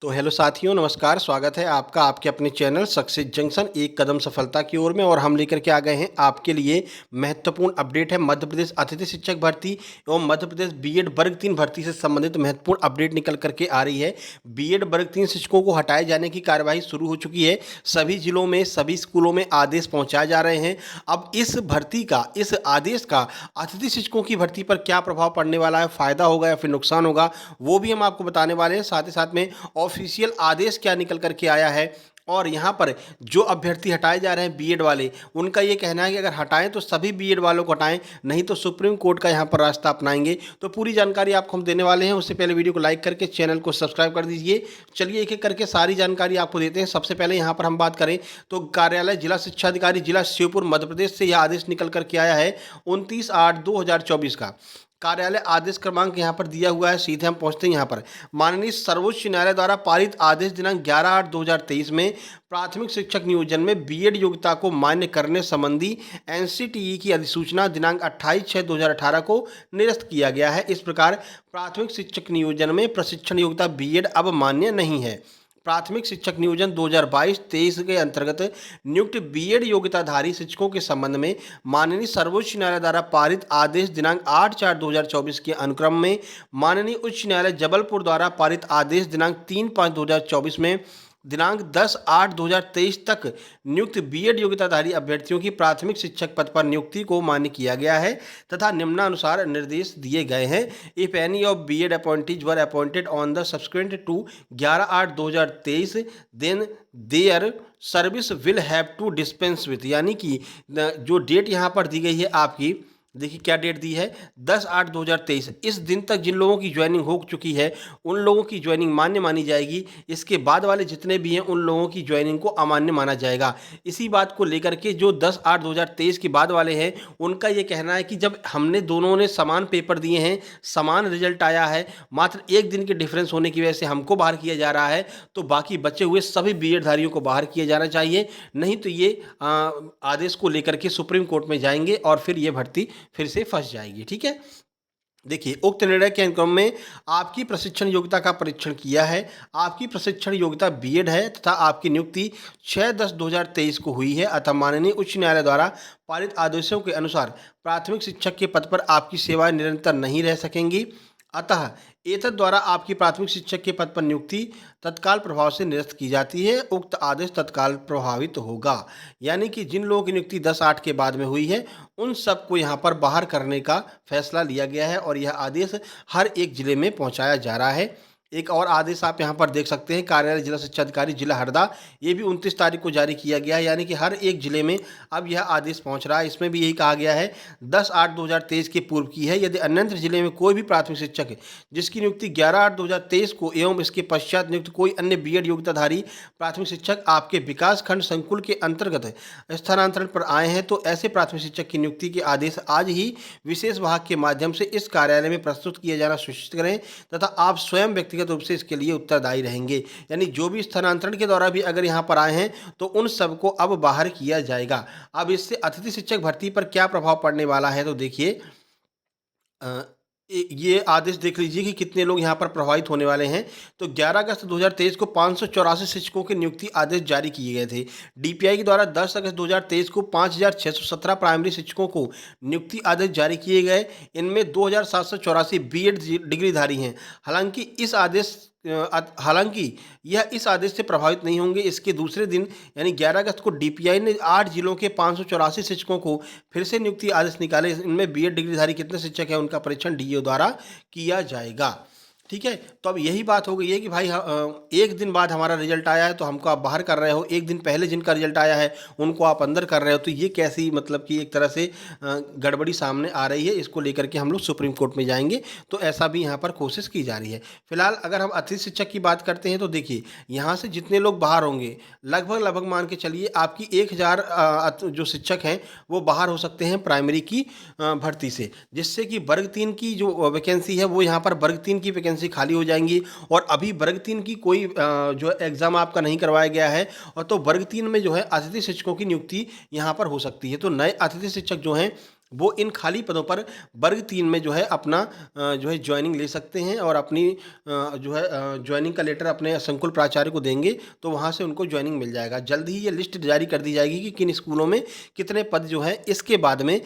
तो हेलो साथियों, नमस्कार। स्वागत है आपका आपके अपने चैनल सक्सेस जंक्शन एक कदम सफलता की ओर में। और हम लेकर के आ गए हैं आपके लिए महत्वपूर्ण अपडेट है मध्य प्रदेश अतिथि शिक्षक भर्ती एवं मध्य प्रदेश बीएड वर्ग 3 भर्ती से संबंधित महत्वपूर्ण अपडेट निकल करके आ रही है। बीएड वर्ग 3 शिक्षकों को हटाए जाने की कार्यवाही शुरू हो चुकी है। सभी जिलों में सभी स्कूलों में आदेश पहुंचाए जा रहे हैं। अब इस भर्ती का, इस आदेश का अतिथि शिक्षकों की भर्ती पर क्या प्रभाव पड़ने वाला है, फायदा होगा या फिर नुकसान होगा, वो भी हम आपको बताने वाले हैं। साथ ही साथ में ऑफिशियल आदेश क्या निकल करके आया है और यहाँ पर जो अभ्यर्थी हटाए जा रहे हैं बीएड वाले, उनका ये कहना है कि अगर हटाएं तो सभी बीएड वालों को हटाएं, नहीं तो सुप्रीम कोर्ट का यहाँ पर रास्ता अपनाएंगे। तो पूरी जानकारी आपको हम देने वाले हैं। उससे पहले वीडियो को लाइक करके चैनल को सब्सक्राइब कर दीजिए। चलिए एक एक करके सारी जानकारी आपको देते हैं। सबसे पहले यहाँ पर हम बात करें तो कार्यालय जिला शिक्षा अधिकारी जिला श्योपुर मध्य प्रदेश से यह आदेश निकल करके आया है 29/8/2024 का। कार्यालय आदेश क्रमांक यहाँ पर दिया हुआ है। सीधे हम पहुँचते हैं यहाँ पर। माननीय सर्वोच्च न्यायालय द्वारा पारित आदेश दिनांक 11/8/2023 में प्राथमिक शिक्षक नियोजन में बीएड योग्यता को मान्य करने संबंधी एनसीटीई की अधिसूचना दिनांक 28/6/2018 को निरस्त किया गया है। इस प्रकार प्राथमिक शिक्षक नियोजन में प्रशिक्षण योग्यता बीएड अब मान्य नहीं है। प्राथमिक शिक्षक नियोजन 2022-23 के अंतर्गत नियुक्त बीएड योग्यताधारी शिक्षकों के संबंध में माननीय सर्वोच्च न्यायालय द्वारा पारित आदेश दिनांक 8/4/2024 के अनुक्रम में माननीय उच्च न्यायालय जबलपुर द्वारा पारित आदेश दिनांक 3/5/2024 में दिनांक 10/8/2023 तक नियुक्त बीएड योग्यताधारी अभ्यर्थियों की प्राथमिक शिक्षक पद पर नियुक्ति को मान्य किया गया है तथा निम्नानुसार निर्देश दिए गए हैं। If any of B Ed appointees were appointed on the subsequent to 11/8/2023 then their service will have to dispense with, यानी कि जो डेट यहाँ पर दी गई है आपकी, देखिए क्या डेट दी है, 10/8/2023। इस दिन तक जिन लोगों की ज्वाइनिंग हो चुकी है उन लोगों की ज्वाइनिंग मान्य मानी जाएगी। इसके बाद वाले जितने भी हैं उन लोगों की ज्वाइनिंग को अमान्य माना जाएगा। इसी बात को लेकर के जो 10/8/2023 के बाद वाले हैं उनका ये कहना है कि जब हमने दोनों ने समान पेपर दिए हैं, समान रिजल्ट आया है, मात्र एक दिन के डिफरेंस होने की वजह से हमको बाहर किया जा रहा है, तो बाकी बचे हुए सभी बीएड धारियों को बाहर किया जाना चाहिए। नहीं तो ये आदेश को लेकर के सुप्रीम कोर्ट में जाएंगे और फिर ये भर्ती फिर से फंस जाएगी। ठीक है। देखिए, उक्त निर्णय के अनुक्रम में आपकी प्रशिक्षण योग्यता का परीक्षण किया है। आपकी प्रशिक्षण योग्यता बीएड है तथा आपकी नियुक्ति 6/10/2023 को हुई है। अतः माननीय उच्च न्यायालय द्वारा पारित आदेशों के अनुसार प्राथमिक शिक्षक के पद पर आपकी सेवाएं निरंतर नहीं रह सकेंगी। अतः एतद द्वारा आपकी प्राथमिक शिक्षक के पद पर नियुक्ति तत्काल प्रभाव से निरस्त की जाती है। उक्त आदेश तत्काल प्रभावित होगा। यानी कि जिन लोगों की नियुक्ति 10/8 के बाद में हुई है उन सबको यहाँ पर बाहर करने का फैसला लिया गया है और यह आदेश हर एक जिले में पहुँचाया जा रहा है। एक और आदेश आप यहाँ पर देख सकते हैं, कार्यालय जिला शिक्षा अधिकारी जिला हरदा, ये भी 29 तारीख को जारी किया गया है। यानी कि हर एक जिले में अब यह आदेश पहुँच रहा है। इसमें भी यही कहा गया है 10/8/2023 के पूर्व की है। यदि अन्य जिले में कोई भी प्राथमिक शिक्षक है जिसकी नियुक्ति 11/8/2023 को एवं इसके पश्चात नियुक्त कोई अन्य बीएड योग्यताधारी प्राथमिक शिक्षक आपके विकास खंड संकुल के अंतर्गत स्थानांतरण पर आए हैं, तो ऐसे प्राथमिक शिक्षक की नियुक्ति के आदेश आज ही विशेष विभाग के माध्यम से इस कार्यालय में प्रस्तुत किया जाना सुनिश्चित करें तथा आप स्वयं व्यक्तिगत रूप से इसके लिए उत्तरदायी रहेंगे। यानी जो भी स्थानांतरण के द्वारा भी अगर यहाँ पर आए हैं तो उन सबको अब बाहर किया जाएगा। अब इससे अतिथि शिक्षक भर्ती पर क्या प्रभाव पड़ने वाला है, तो देखिए ये आदेश देख लीजिए कि कितने लोग यहाँ पर प्रभावित होने वाले हैं। तो 11 अगस्त 2023 को 584 शिक्षकों के नियुक्ति आदेश जारी किए गए थे। डीपीआई के द्वारा 10 अगस्त 2023 को 5617 प्राइमरी शिक्षकों को नियुक्ति आदेश जारी किए गए। इनमें 2784 बीएड डिग्रीधारी हैं। हालांकि यह इस आदेश से प्रभावित नहीं होंगे। इसके दूसरे दिन यानी 11 अगस्त को डीपीआई ने 8 जिलों के 584 शिक्षकों को फिर से नियुक्ति आदेश निकाले। इनमें बीएड डिग्रीधारी कितने शिक्षक हैं उनका परीक्षण डीईओ द्वारा किया जाएगा। ठीक है। तो अब यही बात हो गई है कि भाई एक दिन बाद हमारा रिजल्ट आया है तो हमको आप बाहर कर रहे हो, एक दिन पहले जिनका रिजल्ट आया है उनको आप अंदर कर रहे हो, तो ये कैसी मतलब कि एक तरह से गड़बड़ी सामने आ रही है। इसको लेकर के हम लोग सुप्रीम कोर्ट में जाएंगे। तो ऐसा भी यहाँ पर कोशिश की जा रही है। फिलहाल अगर हम अतिथि शिक्षक की बात करते हैं तो देखिए यहाँ से जितने लोग बाहर होंगे लगभग मान के चलिए आपकी 1000 जो शिक्षक हैं वो बाहर हो सकते हैं प्राइमरी की भर्ती से, जिससे कि वर्ग 3 की जो वैकेंसी है वो यहाँ पर वर्ग 3 की वैकेंसी खाली हो जाएंगी। और अभी वर्ग 3 की कोई जो एग्ज़ाम आपका नहीं करवाया गया है, और तो वर्ग 3 में जो है अतिथि शिक्षकों की नियुक्ति यहाँ पर हो सकती है। तो नए अतिथि शिक्षक जो हैं वो इन खाली पदों पर वर्ग 3 में जो है अपना जो है जॉइनिंग ले सकते हैं और अपनी जो है जॉइनिंग का लेटर अपने संकुल प्राचार्य को देंगे, तो वहाँ से उनको जॉइनिंग मिल जाएगा। जल्द ही ये लिस्ट जारी कर दी जाएगी कि किन स्कूलों में कितने पद जो है, इसके बाद में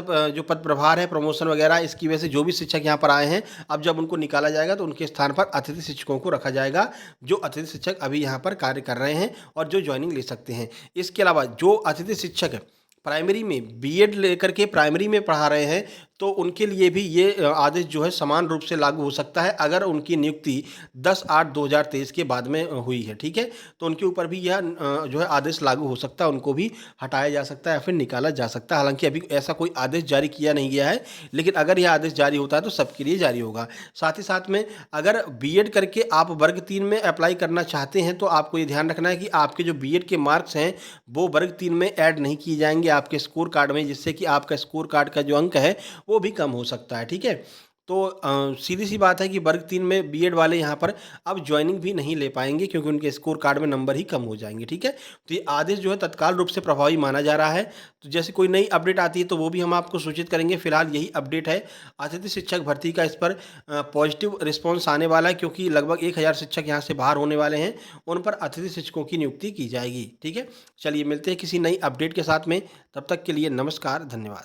जो पद प्रभार है, प्रमोशन वगैरह, इसकी वजह से जो भी शिक्षक यहाँ पर आए हैं, अब जब उनको निकाला जाएगा तो उनके स्थान पर अतिथि शिक्षकों को रखा जाएगा, जो अतिथि शिक्षक अभी यहाँ पर कार्य कर रहे हैं और जो जॉइनिंग ले सकते हैं। इसके अलावा जो अतिथि शिक्षक प्राइमरी में बीएड लेकर के प्राइमरी में पढ़ा रहे हैं, तो उनके लिए भी ये आदेश जो है समान रूप से लागू हो सकता है, अगर उनकी नियुक्ति 10/8/2023 के बाद में हुई है, ठीक है? तो उनके ऊपर भी यह जो है आदेश लागू हो सकता है, उनको भी हटाया जा सकता है या फिर निकाला जा सकता है। हालाँकि अभी ऐसा कोई आदेश जारी किया नहीं गया है, लेकिन अगर यह आदेश जारी होता है तो सबके लिए जारी होगा। साथ ही साथ में अगर बीएड करके आप वर्ग 3 में अप्लाई करना चाहते हैं, तो आपको ये ध्यान रखना है कि आपके जो बीएड के मार्क्स हैं, वो वर्ग 3 में ऐड नहीं किए जाएँगे आपके स्कोर कार्ड में, जिससे कि आपका स्कोर कार्ड का जो अंक है वो भी कम हो सकता है, ठीक है? तो सीधी-सी बात है कि वर्ग 3 में बीएड वाले यहाँ पर अब जॉइनिंग भी नहीं ले पाएँगे, क्योंकि उनके स्कोर कार्ड में नंबर ही कम हो जाएँगे, ठीक है? तो ये आदेश जो है तत्काल रूप से प्रभावी माना जा रहा है। तो जैसे कोई नई अपडेट आती है तो वो भी हम आपको सूचित करेंगे। फिलहाल यही अपडेट है। अतिथि शिक्षक भर्ती का इस पर पॉजिटिव रिस्पॉन्स आने वाला है, क्योंकि लगभग 1000 शिक्षक यहाँ से बाहर होने वाले हैं। उन पर अतिथि शिक्षकों की नियुक्ति की जाएगी, ठीक है? चलिए मिलते हैं किसी नई अपडेट के साथ में। तब तक के लिए नमस्कार, धन्यवाद।